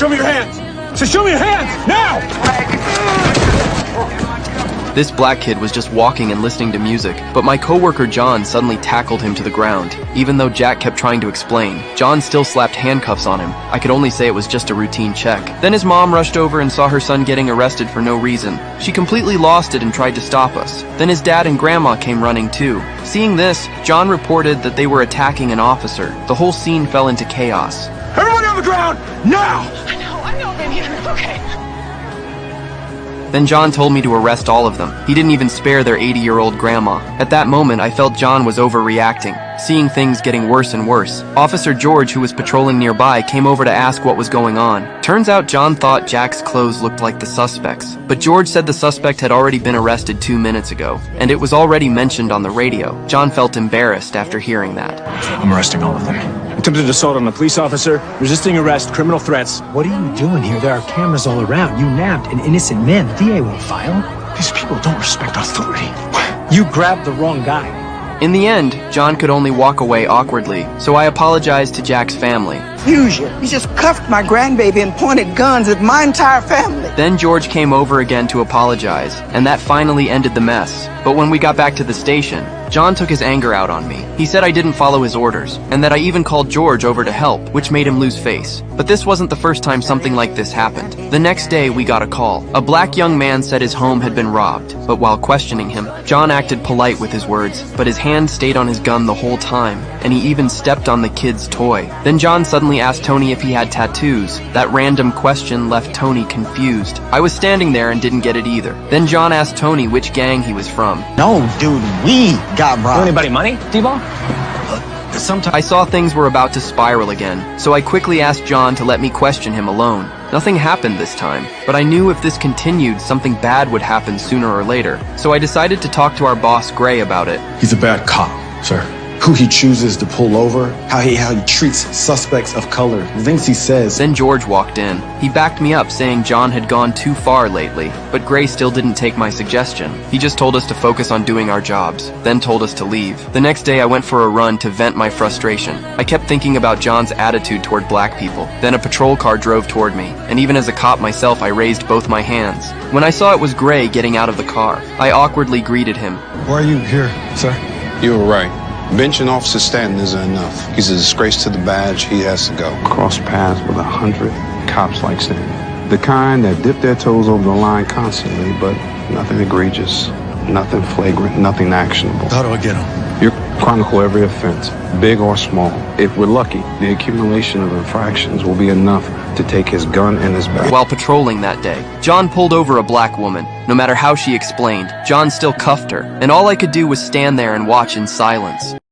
Show me your hands! So show me your hands! Now! This black kid was just walking and listening to music, but my coworker John suddenly tackled him to the ground. Even though Jack kept trying to explain, John still slapped handcuffs on him. I could only say it was just a routine check. Then his mom rushed over and saw her son getting arrested for no reason. She completely lost it and tried to stop us. Then his dad and grandma came running too. Seeing this, John reported that they were attacking an officer. The whole scene fell into chaos. Everybody on the ground! Now! I know, baby. Okay. Then John told me to arrest all of them. He didn't even spare their 80-year-old grandma. At that moment, I felt John was overreacting, seeing things getting worse and worse. Officer George, who was patrolling nearby, came over to ask what was going on. Turns out John thought Jack's clothes looked like the suspect's, but George said the suspect had already been arrested 2 minutes ago, and it was already mentioned on the radio. John felt embarrassed after hearing that. I'm arresting all of them. Attempted assault on a police officer, resisting arrest, criminal threats. What are you doing here? There are cameras all around. You nabbed an innocent man. The DA won't file. These people don't respect authority. You grabbed the wrong guy. In the end, John could only walk away awkwardly, so I apologized to Jack's family. Fusion. You just cuffed my grandbaby and pointed guns at my entire family. Then George came over again to apologize, and that finally ended the mess. But when we got back to the station, John took his anger out on me. He said I didn't follow his orders, and that I even called George over to help, which made him lose face. But this wasn't the first time something like this happened. The next day, we got a call. A black young man said his home had been robbed, but while questioning him, John acted polite with his words, but his hand stayed on his gun the whole time, and he even stepped on the kid's toy. Then John suddenly asked Tony if he had tattoos. That random question left Tony confused. I was standing there and didn't get it either. Then John asked Tony which gang he was from. No, dude, we got robbed. Anybody money, D-Ball? I saw things were about to spiral again, so I quickly asked John to let me question him alone. Nothing happened this time, but I knew if this continued, something bad would happen sooner or later. So I decided to talk to our boss, Gray, about it. He's a bad cop, sir. Who he chooses to pull over, how he treats suspects of color, the things he says. Then George walked in. He backed me up, saying John had gone too far lately, but Gray still didn't take my suggestion. He just told us to focus on doing our jobs, then told us to leave. The next day I went for a run to vent my frustration. I kept thinking about John's attitude toward black people. Then a patrol car drove toward me, and even as a cop myself I raised both my hands. When I saw it was Gray getting out of the car, I awkwardly greeted him. Why are you here, sir? You were right. Benching Officer Stanton isn't enough. He's a disgrace to the badge. He has to go. Cross paths with 100 cops like Stanton. The kind that dip their toes over the line constantly, but nothing egregious, nothing flagrant, nothing actionable. How do I get him? You chronicle every offense, big or small. If we're lucky, the accumulation of infractions will be enough to take his gun and his bag. While patrolling that day, John pulled over a black woman. No matter how she explained, John still cuffed her, and all I could do was stand there and watch in silence.